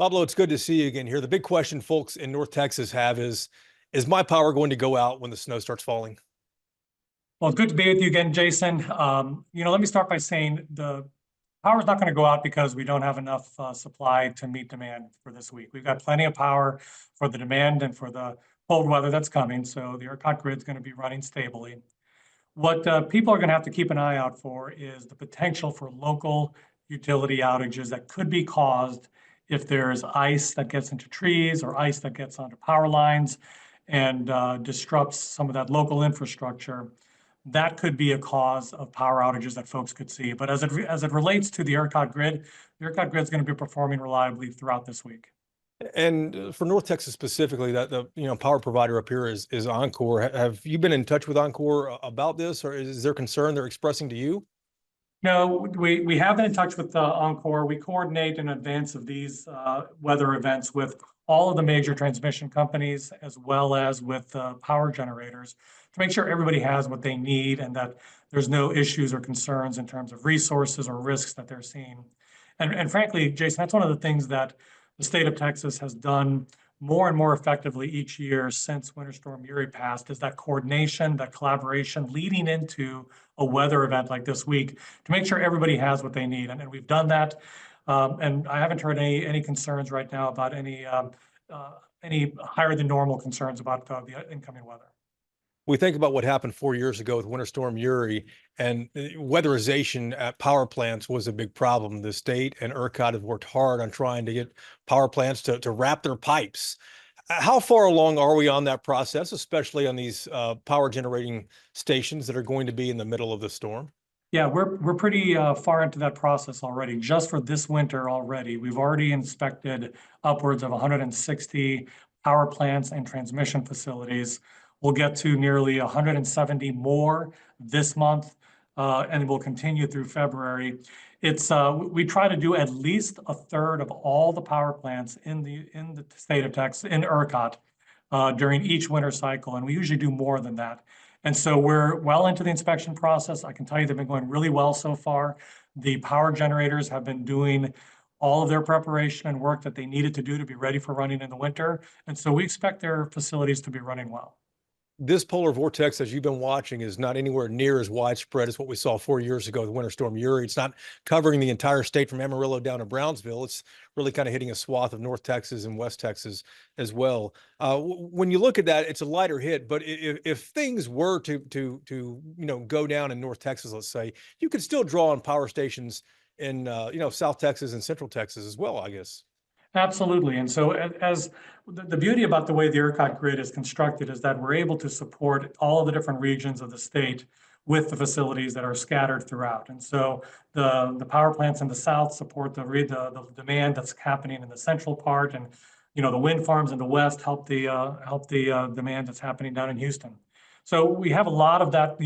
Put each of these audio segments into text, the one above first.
Pablo, it's good to see you again here. The big question folks in North Texas have is my power going to go out when the snow starts falling? Well, it's good to be with you again, Jason. Let me start by saying the power is not going to go out because we don't have enough supply to meet demand for this week. We've got plenty of power for the demand and for the cold weather that's coming. So the ERCOT grid is going to be running stably. What people are going to have to keep an eye out for is the potential for local utility outages that could be caused if there's ice that gets into trees or ice that gets onto power lines and disrupts some of that local infrastructure. That could be a cause of power outages that folks could see. But as it relates to the ERCOT grid is going to be performing reliably throughout this week. And for North Texas specifically, that the power provider up here is Encore. Have you been in touch with Encore about this, or is there concern they're expressing to you? No, we have been in touch with Encore. We coordinate in advance of these weather events with all of the major transmission companies, as well as with power generators, to make sure everybody has what they need and that there's no issues or concerns in terms of resources or risks that they're seeing. And frankly, Jason, that's one of the things that the state of Texas has done more and more effectively each year since Winter Storm Uri passed, is that coordination, that collaboration leading into a weather event like this week to make sure everybody has what they need. And we've done that. And I haven't heard any concerns right now about any higher than normal concerns about the incoming weather. We think about what happened 4 years ago with Winter Storm Uri, and weatherization at power plants was a big problem. The state and ERCOT have worked hard on trying to get power plants to wrap their pipes. How far along are we on that process, especially on these power generating stations that are going to be in the middle of the storm? Yeah, we're pretty far into that process already. Just for this winter already, we've already inspected upwards of 160 power plants and transmission facilities. We'll get to nearly 170 more this month, and we'll continue through February. We try to do at least a third of all the power plants in the state of Texas, in ERCOT, during each winter cycle, and we usually do more than that. And so we're well into the inspection process. I can tell you they've been going really well so far. The power generators have been doing all of their preparation and work that they needed to do to be ready for running in the winter. And so we expect their facilities to be running well. This polar vortex, as you've been watching, is not anywhere near as widespread as what we saw 4 years ago with Winter Storm Uri. It's not covering the entire state from Amarillo down to Brownsville. It's really kind of hitting a swath of North Texas and West Texas as well. When you look at that, it's a lighter hit. But if things were to go down in North Texas, let's say, you could still draw on power stations in South Texas and Central Texas as well, I guess. Absolutely. And so as the beauty about the way the ERCOT grid is constructed is that we're able to support all of the different regions of the state with the facilities that are scattered throughout. And so the power plants in the south support the demand that's happening in the central part, and the wind farms in the west help the demand that's happening down in Houston. So we have a lot of that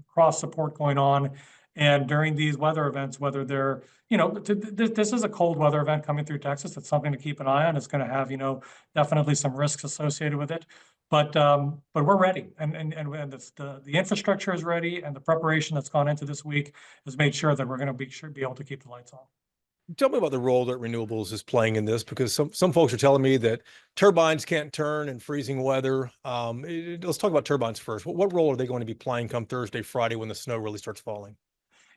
cross support going on. And during these weather events, whether they're, this is a cold weather event coming through Texas. It's something to keep an eye on. It's going to have, definitely some risks associated with it. But we're ready, and the infrastructure is ready, and the preparation that's gone into this week has made sure that we're going to be able to keep the lights on. Tell me about the role that renewables is playing in this, because some folks are telling me that turbines can't turn in freezing weather. Let's talk about turbines first. What role are they going to be playing come Thursday, Friday, when the snow really starts falling?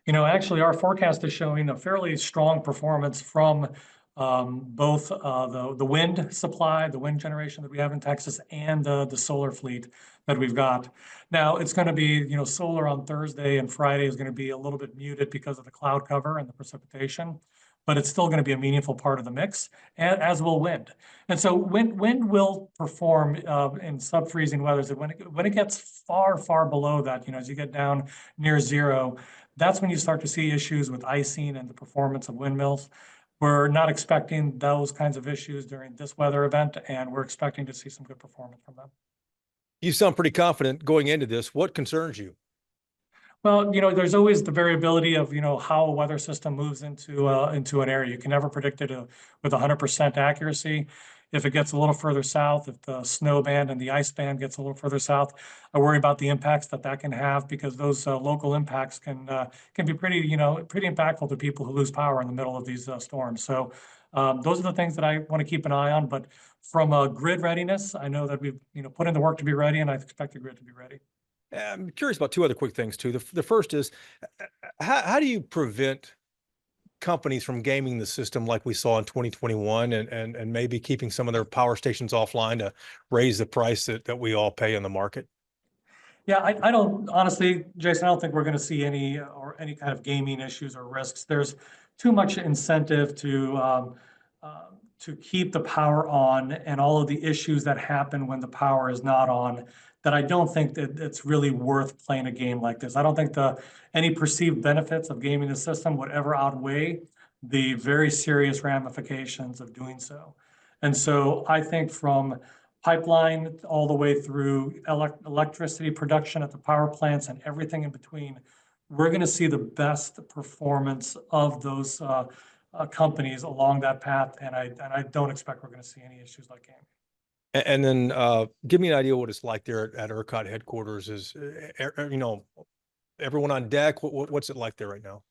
Actually, our forecast is showing a fairly strong performance from both the wind supply, the wind generation that we have in Texas, and the solar fleet that we've got. Now, it's going to be, solar on Thursday and Friday is going to be a little bit muted because of the cloud cover and the precipitation, but it's still going to be a meaningful part of the mix, as will wind. And so wind will perform in sub-freezing weathers. When it gets far, far below that, as you get down near zero, that's when you start to see issues with icing and the performance of windmills. We're not expecting those kinds of issues during this weather event, and we're expecting to see some good performance from them. You sound pretty confident going into this. What concerns you? Well, there's always the variability of, how a weather system moves into an area. You can never predict it with 100% accuracy. If it gets a little further south, if the snow band and the ice band gets a little further south, I worry about the impacts that can have, because those local impacts can be pretty impactful to people who lose power in the middle of these storms. So Those are the things that I want to keep an eye on. But from a grid readiness, I know that we've put in the work to be ready, and I expect the grid to be ready. I'm curious about two other quick things too. The first is, how do you prevent companies from gaming the system like we saw in 2021 and maybe keeping some of their power stations offline to raise the price that we all pay in the market? Yeah, I don't honestly, Jason, I don't think we're going to see any kind of gaming issues or risks. There's too much incentive to keep the power on and all of the issues that happen when the power is not on, that I don't think that it's really worth playing a game like this. I don't think any perceived benefits of gaming the system would ever outweigh the very serious ramifications of doing so. And so I think from pipeline all the way through electricity production at the power plants and everything in between, we're going to see the best performance of those companies along that path, and I don't expect we're going to see any issues like gaming. And then give me an idea what it's like there at ERCOT headquarters. Is everyone on deck? What's it like there right now?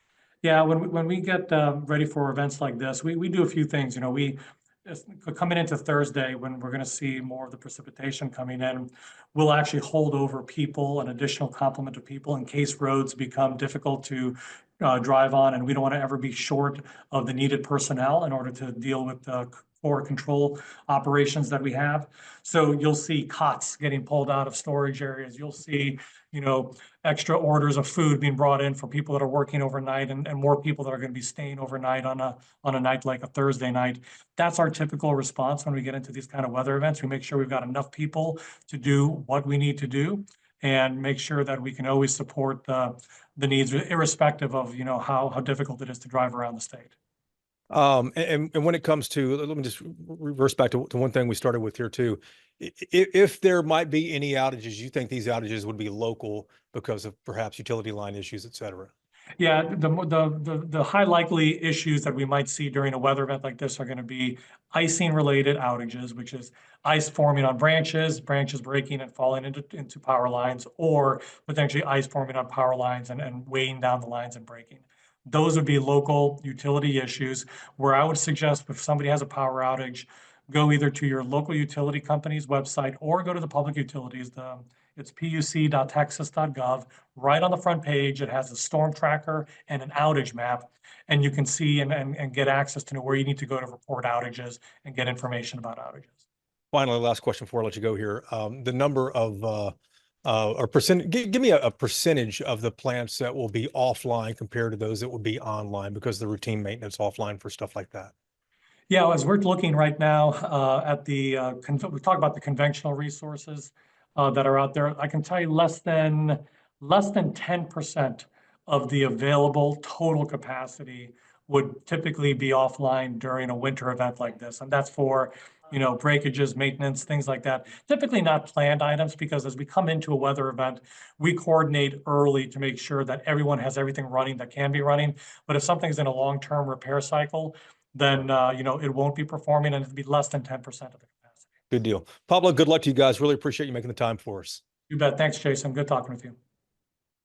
Yeah, when we get ready for events like this, we do a few things. Coming into Thursday, when we're going to see more of the precipitation coming in, we'll actually hold over people, an additional complement of people, in case roads become difficult to drive on, and we don't want to ever be short of the needed personnel in order to deal with the core control operations that we have. So you'll see cots getting pulled out of storage areas. You'll see, extra orders of food being brought in for people that are working overnight, and more people that are going to be staying overnight on a night like a Thursday night. That's our typical response when we get into these kind of weather events. We make sure we've got enough people to do what we need to do and make sure that we can always support the needs, irrespective of, how difficult it is to drive around the state. And when it comes to, let me just reverse back to one thing we started with here too. If there might be any outages, you think these outages would be local because of perhaps utility line issues, et cetera? Yeah, the high likely issues that we might see during a weather event like this are going to be icing related outages, which is ice forming on branches breaking and falling into power lines, or potentially ice forming on power lines and weighing down the lines and breaking. Those would be local utility issues where I would suggest if somebody has a power outage, go either to your local utility company's website or go to the public utilities. It's puc.texas.gov. Right on the front page, it has a storm tracker and an outage map, and you can see and get access to know where you need to go to report outages and get information about outages. Finally, last question before I let you go here. The number of or percent, give me a percentage of the plants that will be offline compared to those that will be online because of the routine maintenance offline for stuff like that. Yeah, as we're looking right now at we talk about the conventional resources that are out there. I can tell you less than 10% of the available total capacity would typically be offline during a winter event like this, and that's for breakages, maintenance, things like that. Typically not planned items, because as we come into a weather event, we coordinate early to make sure that everyone has everything running that can be running. But if something's in a long-term repair cycle, then it won't be performing, and it'd be less than 10% of the capacity. Good deal. Pablo, good luck to you guys. Really appreciate you making the time for us. You bet. Thanks, Jason. Good talking with you.